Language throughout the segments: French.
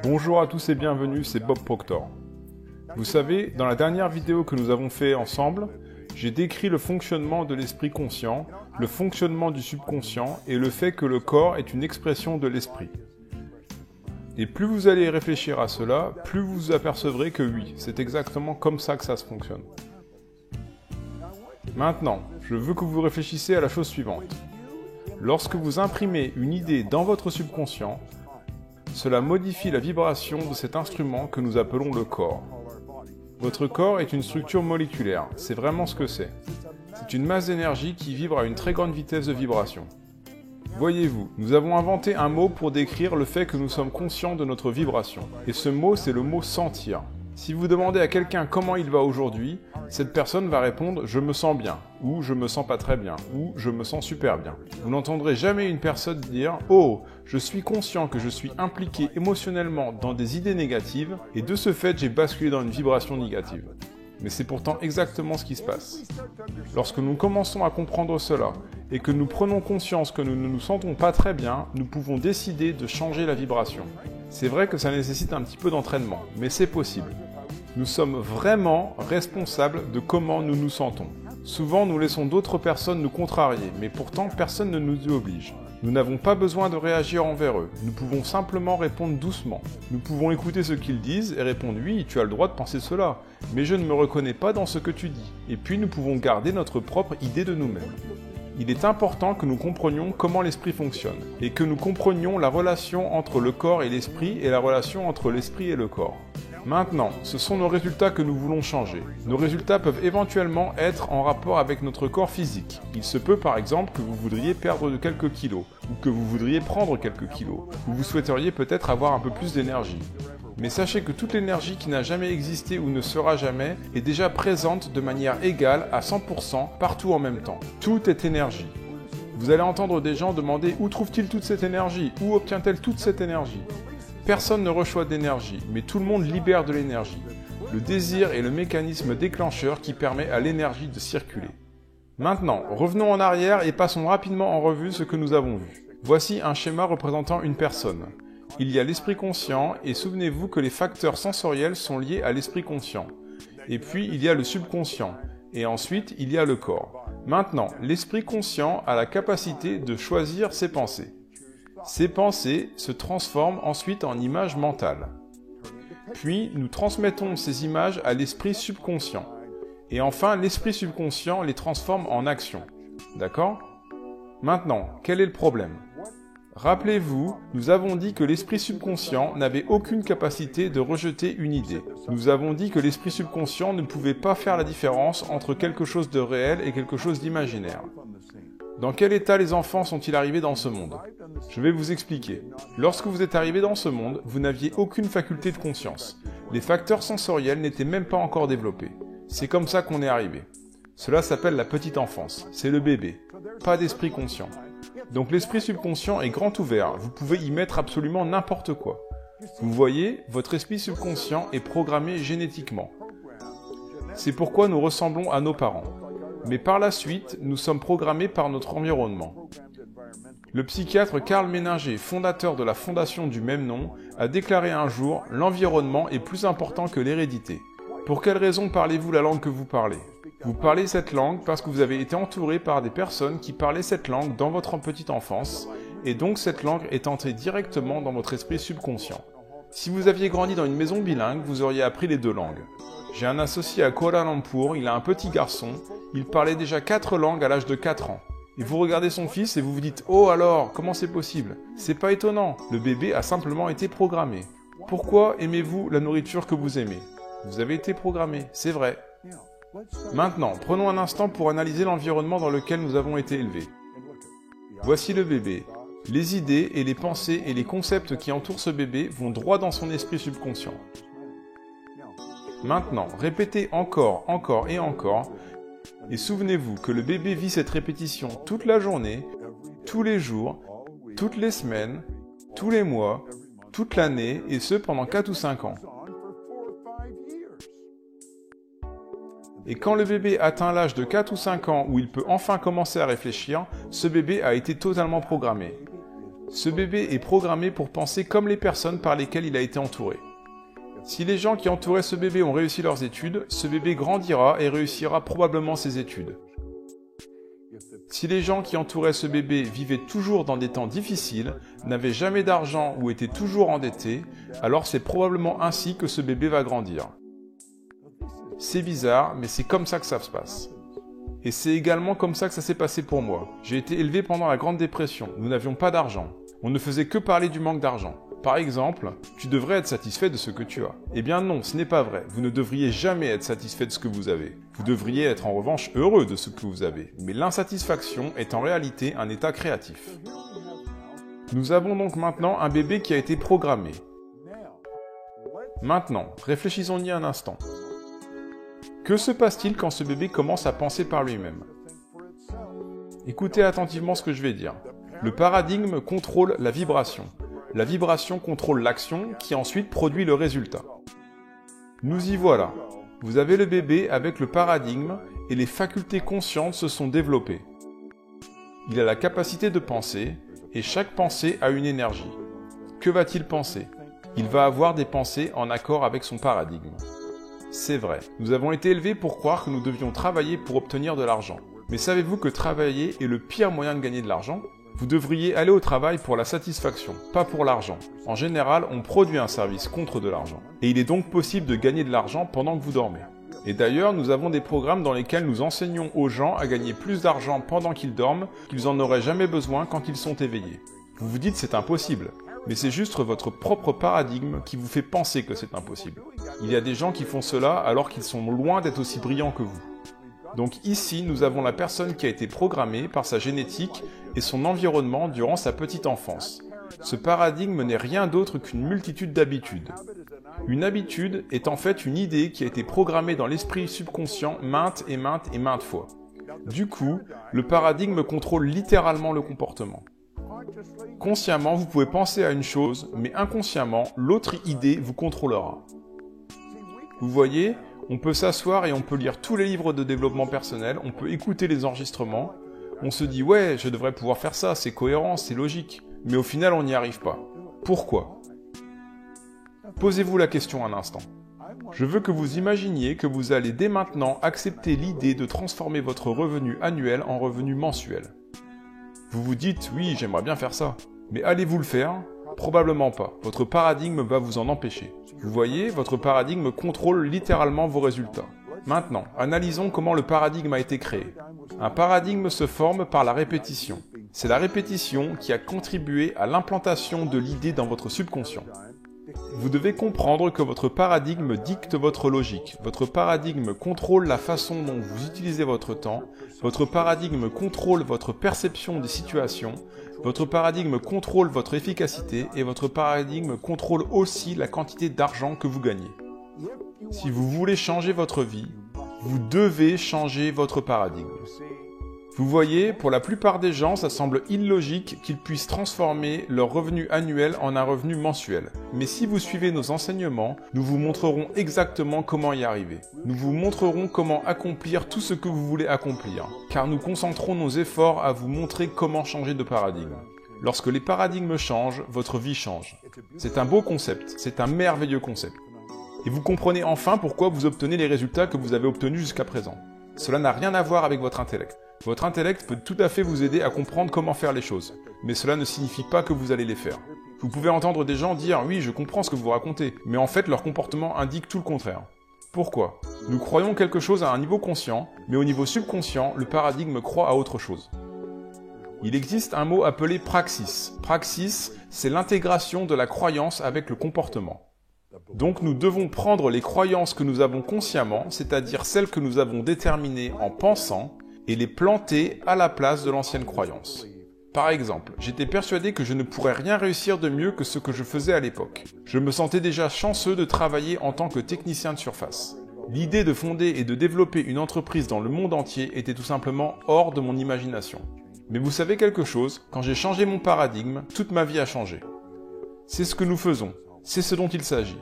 Bonjour à tous et bienvenue, c'est Bob Proctor. Vous savez, dans la dernière vidéo que nous avons fait ensemble, j'ai décrit le fonctionnement de l'esprit conscient, le fonctionnement du subconscient et le fait que le corps est une expression de l'esprit. Et plus vous allez réfléchir à cela, plus vous vous apercevrez que oui, c'est exactement comme ça que ça se fonctionne. Maintenant, je veux que vous réfléchissiez à la chose suivante. Lorsque vous imprimez une idée dans votre subconscient, cela modifie la vibration de cet instrument que nous appelons le corps. Votre corps est une structure moléculaire, c'est vraiment ce que c'est. C'est une masse d'énergie qui vibre à une très grande vitesse de vibration. Voyez-vous, nous avons inventé un mot pour décrire le fait que nous sommes conscients de notre vibration. Et ce mot, c'est le mot « sentir ». Si vous demandez à quelqu'un comment il va aujourd'hui, cette personne va répondre « je me sens bien » ou « je me sens pas très bien » ou « je me sens super bien ». Vous n'entendrez jamais une personne dire « oh, je suis conscient que je suis impliqué émotionnellement dans des idées négatives et de ce fait j'ai basculé dans une vibration négative ». Mais c'est pourtant exactement ce qui se passe. Lorsque nous commençons à comprendre cela et que nous prenons conscience que nous ne nous sentons pas très bien, nous pouvons décider de changer la vibration. C'est vrai que ça nécessite un petit peu d'entraînement, mais c'est possible. Nous sommes vraiment responsables de comment nous nous sentons. Souvent, nous laissons d'autres personnes nous contrarier, mais pourtant personne ne nous y oblige. Nous n'avons pas besoin de réagir envers eux, nous pouvons simplement répondre doucement. Nous pouvons écouter ce qu'ils disent et répondre « oui, tu as le droit de penser cela, mais je ne me reconnais pas dans ce que tu dis ». Et puis nous pouvons garder notre propre idée de nous-mêmes. Il est important que nous comprenions comment l'esprit fonctionne, et que nous comprenions la relation entre le corps et l'esprit et la relation entre l'esprit et le corps. Maintenant, ce sont nos résultats que nous voulons changer. Nos résultats peuvent éventuellement être en rapport avec notre corps physique. Il se peut par exemple que vous voudriez perdre quelques kilos, ou que vous voudriez prendre quelques kilos, ou vous souhaiteriez peut-être avoir un peu plus d'énergie. Mais sachez que toute l'énergie qui n'a jamais existé ou ne sera jamais est déjà présente de manière égale à 100% partout en même temps. Tout est énergie. Vous allez entendre des gens demander où trouve-t-il toute cette énergie? Où obtient-elle toute cette énergie? Personne ne reçoit d'énergie, mais tout le monde libère de l'énergie. Le désir est le mécanisme déclencheur qui permet à l'énergie de circuler. Maintenant, revenons en arrière et passons rapidement en revue ce que nous avons vu. Voici un schéma représentant une personne. Il y a l'esprit conscient, et souvenez-vous que les facteurs sensoriels sont liés à l'esprit conscient. Et puis, il y a le subconscient, et ensuite, il y a le corps. Maintenant, l'esprit conscient a la capacité de choisir ses pensées. Ces pensées se transforment ensuite en images mentales. Puis, nous transmettons ces images à l'esprit subconscient. Et enfin, l'esprit subconscient les transforme en actions. D'accord ? Maintenant, quel est le problème ? Rappelez-vous, nous avons dit que l'esprit subconscient n'avait aucune capacité de rejeter une idée. Nous avons dit que l'esprit subconscient ne pouvait pas faire la différence entre quelque chose de réel et quelque chose d'imaginaire. Dans quel état les enfants sont-ils arrivés dans ce monde? Je vais vous expliquer. Lorsque vous êtes arrivés dans ce monde, vous n'aviez aucune faculté de conscience. Les facteurs sensoriels n'étaient même pas encore développés. C'est comme ça qu'on est arrivé. Cela s'appelle la petite enfance. C'est le bébé. Pas d'esprit conscient. Donc l'esprit subconscient est grand ouvert. Vous pouvez y mettre absolument n'importe quoi. Vous voyez, votre esprit subconscient est programmé génétiquement. C'est pourquoi nous ressemblons à nos parents. Mais par la suite, nous sommes programmés par notre environnement. Le psychiatre Karl Menninger, fondateur de la fondation du même nom, a déclaré un jour « L'environnement est plus important que l'hérédité ». Pour quelle raison parlez-vous la langue que vous parlez? Vous parlez cette langue parce que vous avez été entouré par des personnes qui parlaient cette langue dans votre petite enfance, et donc cette langue est entrée directement dans votre esprit subconscient. Si vous aviez grandi dans une maison bilingue, vous auriez appris les deux langues. J'ai un associé à Kuala Lumpur, il a un petit garçon, il parlait déjà 4 langues à l'âge de 4 ans. Et vous regardez son fils et vous vous dites « Oh alors, comment c'est possible ?» C'est pas étonnant, le bébé a simplement été programmé. Pourquoi aimez-vous la nourriture que vous aimez? Vous avez été programmé, c'est vrai. Maintenant, prenons un instant pour analyser l'environnement dans lequel nous avons été élevés. Voici le bébé. Les idées et les pensées et les concepts qui entourent ce bébé vont droit dans son esprit subconscient. Maintenant, répétez encore et encore, et souvenez-vous que le bébé vit cette répétition toute la journée, tous les jours, toutes les semaines, tous les mois, toute l'année, et ce pendant 4 ou 5 ans. Et quand le bébé atteint l'âge de 4 ou 5 ans où il peut enfin commencer à réfléchir, ce bébé a été totalement programmé. Ce bébé est programmé pour penser comme les personnes par lesquelles il a été entouré. Si les gens qui entouraient ce bébé ont réussi leurs études, ce bébé grandira et réussira probablement ses études. Si les gens qui entouraient ce bébé vivaient toujours dans des temps difficiles, n'avaient jamais d'argent ou étaient toujours endettés, alors c'est probablement ainsi que ce bébé va grandir. C'est bizarre, mais c'est comme ça que ça se passe. Et c'est également comme ça que ça s'est passé pour moi. J'ai été élevé pendant la Grande Dépression, nous n'avions pas d'argent. On ne faisait que parler du manque d'argent. Par exemple, tu devrais être satisfait de ce que tu as. Eh bien non, ce n'est pas vrai. Vous ne devriez jamais être satisfait de ce que vous avez. Vous devriez être en revanche heureux de ce que vous avez. Mais l'insatisfaction est en réalité un état créatif. Nous avons donc maintenant un bébé qui a été programmé. Maintenant, réfléchissons-y un instant. Que se passe-t-il quand ce bébé commence à penser par lui-même? Écoutez attentivement ce que je vais dire. Le paradigme contrôle la vibration. La vibration contrôle l'action qui ensuite produit le résultat. Nous y voilà. Vous avez le bébé avec le paradigme et les facultés conscientes se sont développées. Il a la capacité de penser et chaque pensée a une énergie. Que va-t-il penser? Il va avoir des pensées en accord avec son paradigme. C'est vrai, nous avons été élevés pour croire que nous devions travailler pour obtenir de l'argent. Mais savez-vous que travailler est le pire moyen de gagner de l'argent? Vous devriez aller au travail pour la satisfaction, pas pour l'argent. En général, on produit un service contre de l'argent. Et il est donc possible de gagner de l'argent pendant que vous dormez. Et d'ailleurs, nous avons des programmes dans lesquels nous enseignons aux gens à gagner plus d'argent pendant qu'ils dorment qu'ils en auraient jamais besoin quand ils sont éveillés. Vous vous dites c'est impossible. Mais c'est juste votre propre paradigme qui vous fait penser que c'est impossible. Il y a des gens qui font cela alors qu'ils sont loin d'être aussi brillants que vous. Donc ici, nous avons la personne qui a été programmée par sa génétique et son environnement durant sa petite enfance. Ce paradigme n'est rien d'autre qu'une multitude d'habitudes. Une habitude est en fait une idée qui a été programmée dans l'esprit subconscient maintes et maintes fois. Du coup, le paradigme contrôle littéralement le comportement. Consciemment, vous pouvez penser à une chose, mais inconsciemment, l'autre idée vous contrôlera. Vous voyez, on peut s'asseoir et on peut lire tous les livres de développement personnel, on peut écouter les enregistrements, on se dit « ouais, je devrais pouvoir faire ça, c'est cohérent, c'est logique », mais au final on n'y arrive pas. Pourquoi? Posez-vous la question un instant. Je veux que vous imaginiez que vous allez dès maintenant accepter l'idée de transformer votre revenu annuel en revenu mensuel. Vous vous dites « oui, j'aimerais bien faire ça », mais allez-vous le faire? Probablement pas. Votre paradigme va vous en empêcher. Vous voyez, votre paradigme contrôle littéralement vos résultats. Maintenant, analysons comment le paradigme a été créé. Un paradigme se forme par la répétition. C'est la répétition qui a contribué à l'implantation de l'idée dans votre subconscient. Vous devez comprendre que votre paradigme dicte votre logique. Votre paradigme contrôle la façon dont vous utilisez votre temps. Votre paradigme contrôle votre perception des situations. Votre paradigme contrôle votre efficacité et votre paradigme contrôle aussi la quantité d'argent que vous gagnez. Si vous voulez changer votre vie, vous devez changer votre paradigme. Vous voyez, pour la plupart des gens, ça semble illogique qu'ils puissent transformer leur revenu annuel en un revenu mensuel. Mais si vous suivez nos enseignements, nous vous montrerons exactement comment y arriver. Nous vous montrerons comment accomplir tout ce que vous voulez accomplir, car nous concentrons nos efforts à vous montrer comment changer de paradigme. Lorsque les paradigmes changent, votre vie change. C'est un beau concept, c'est un merveilleux concept. Et vous comprenez enfin pourquoi vous obtenez les résultats que vous avez obtenus jusqu'à présent. Cela n'a rien à voir avec votre intellect. Votre intellect peut tout à fait vous aider à comprendre comment faire les choses, mais cela ne signifie pas que vous allez les faire. Vous pouvez entendre des gens dire « oui, je comprends ce que vous racontez », mais en fait leur comportement indique tout le contraire. Pourquoi? Nous croyons quelque chose à un niveau conscient, mais au niveau subconscient, le paradigme croit à autre chose. Il existe un mot appelé praxis. Praxis, c'est l'intégration de la croyance avec le comportement. Donc nous devons prendre les croyances que nous avons consciemment, c'est-à-dire celles que nous avons déterminées en pensant, et les planter à la place de l'ancienne croyance. Par exemple, j'étais persuadé que je ne pourrais rien réussir de mieux que ce que je faisais à l'époque. Je me sentais déjà chanceux de travailler en tant que technicien de surface. L'idée de fonder et de développer une entreprise dans le monde entier était tout simplement hors de mon imagination. Mais vous savez quelque chose, quand j'ai changé mon paradigme, toute ma vie a changé. C'est ce que nous faisons, c'est ce dont il s'agit.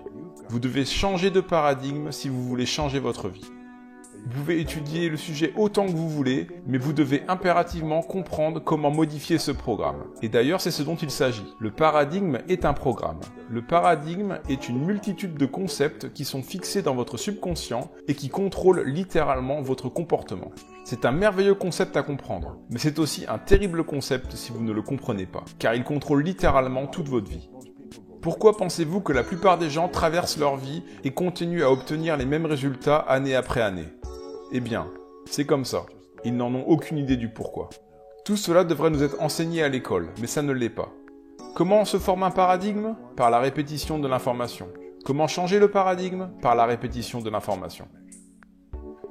Vous devez changer de paradigme si vous voulez changer votre vie. Vous pouvez étudier le sujet autant que vous voulez, mais vous devez impérativement comprendre comment modifier ce programme. Et d'ailleurs, c'est ce dont il s'agit. Le paradigme est un programme. Le paradigme est une multitude de concepts qui sont fixés dans votre subconscient et qui contrôlent littéralement votre comportement. C'est un merveilleux concept à comprendre, mais c'est aussi un terrible concept si vous ne le comprenez pas, car il contrôle littéralement toute votre vie. Pourquoi pensez-vous que la plupart des gens traversent leur vie et continuent à obtenir les mêmes résultats année après année ? Eh bien, c'est comme ça. Ils n'en ont aucune idée du pourquoi. Tout cela devrait nous être enseigné à l'école, mais ça ne l'est pas. Comment se forme un paradigme ? Par la répétition de l'information. Comment changer le paradigme ? Par la répétition de l'information.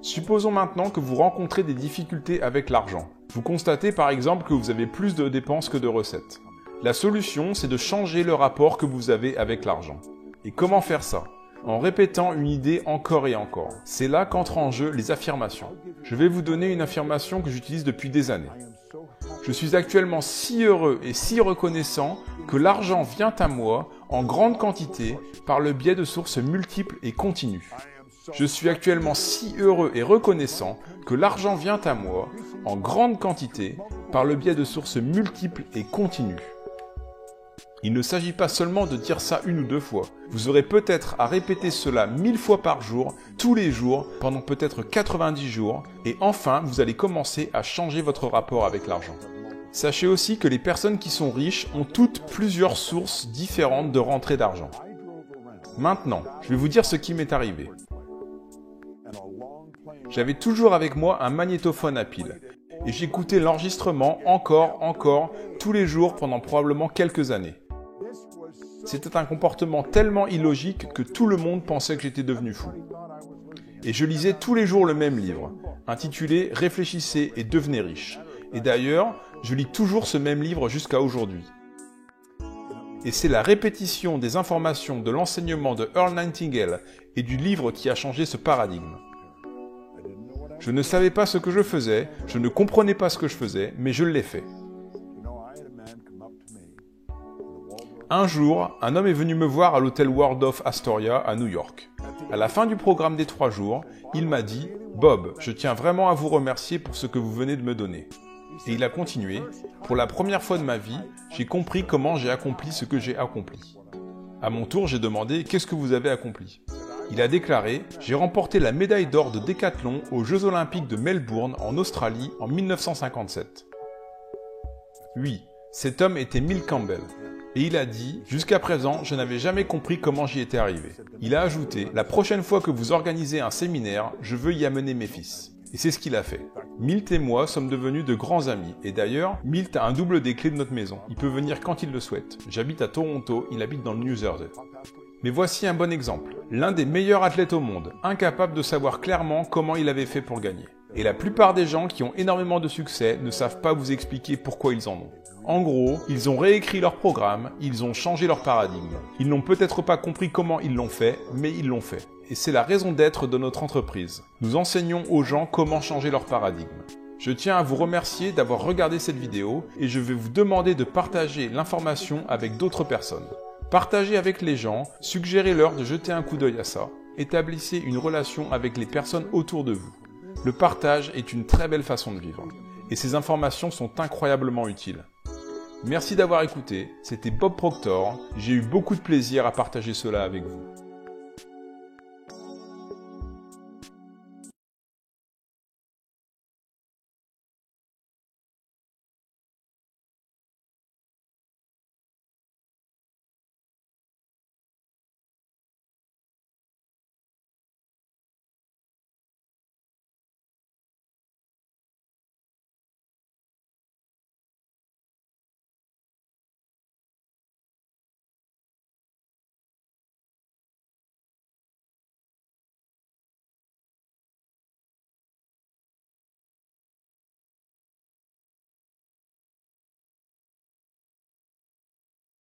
Supposons maintenant que vous rencontrez des difficultés avec l'argent. Vous constatez par exemple que vous avez plus de dépenses que de recettes. La solution, c'est de changer le rapport que vous avez avec l'argent. Et comment faire ça ? En répétant une idée encore et encore. C'est là qu'entrent en jeu les affirmations. Je vais vous donner une affirmation que j'utilise depuis des années. Je suis actuellement si heureux et si reconnaissant que l'argent vient à moi en grande quantité par le biais de sources multiples et continues. Je suis actuellement si heureux et reconnaissant que l'argent vient à moi en grande quantité par le biais de sources multiples et continues. Il ne s'agit pas seulement de dire ça une ou deux fois. Vous aurez peut-être à répéter cela 1000 fois par jour, tous les jours, pendant peut-être 90 jours, et enfin, vous allez commencer à changer votre rapport avec l'argent. Sachez aussi que les personnes qui sont riches ont toutes plusieurs sources différentes de rentrée d'argent. Maintenant, je vais vous dire ce qui m'est arrivé. J'avais toujours avec moi un magnétophone à pile, et j'écoutais l'enregistrement encore, tous les jours pendant probablement quelques années. C'était un comportement tellement illogique que tout le monde pensait que j'étais devenu fou. Et je lisais tous les jours le même livre, intitulé « Réfléchissez et devenez riche ». Et d'ailleurs, je lis toujours ce même livre jusqu'à aujourd'hui. Et c'est la répétition des informations de l'enseignement de Earl Nightingale et du livre qui a changé ce paradigme. Je ne savais pas ce que je faisais, je ne comprenais pas ce que je faisais, mais je l'ai fait. Un jour, un homme est venu me voir à l'hôtel Waldorf Astoria à New York. À la fin du programme des 3 jours, il m'a dit « Bob, je tiens vraiment à vous remercier pour ce que vous venez de me donner. » Et il a continué « Pour la première fois de ma vie, j'ai compris comment j'ai accompli ce que j'ai accompli. » À mon tour, j'ai demandé « Qu'est-ce que vous avez accompli ?» Il a déclaré « J'ai remporté la médaille d'or de décathlon aux Jeux Olympiques de Melbourne en Australie en 1957. » Oui, cet homme était Mill Campbell. Et il a dit « Jusqu'à présent, je n'avais jamais compris comment j'y étais arrivé. » Il a ajouté « La prochaine fois que vous organisez un séminaire, je veux y amener mes fils. » Et c'est ce qu'il a fait. Milt et moi sommes devenus de grands amis. Et d'ailleurs, Milt a un double des clés de notre maison. Il peut venir quand il le souhaite. J'habite à Toronto, il habite dans le New Jersey. Mais voici un bon exemple. L'un des meilleurs athlètes au monde, incapable de savoir clairement comment il avait fait pour gagner. Et la plupart des gens qui ont énormément de succès ne savent pas vous expliquer pourquoi ils en ont. En gros, ils ont réécrit leur programme, ils ont changé leur paradigme. Ils n'ont peut-être pas compris comment ils l'ont fait, mais ils l'ont fait. Et c'est la raison d'être de notre entreprise. Nous enseignons aux gens comment changer leur paradigme. Je tiens à vous remercier d'avoir regardé cette vidéo et je vais vous demander de partager l'information avec d'autres personnes. Partagez avec les gens, suggérez-leur de jeter un coup d'œil à ça. Établissez une relation avec les personnes autour de vous. Le partage est une très belle façon de vivre. Et ces informations sont incroyablement utiles. Merci d'avoir écouté, c'était Bob Proctor, j'ai eu beaucoup de plaisir à partager cela avec vous.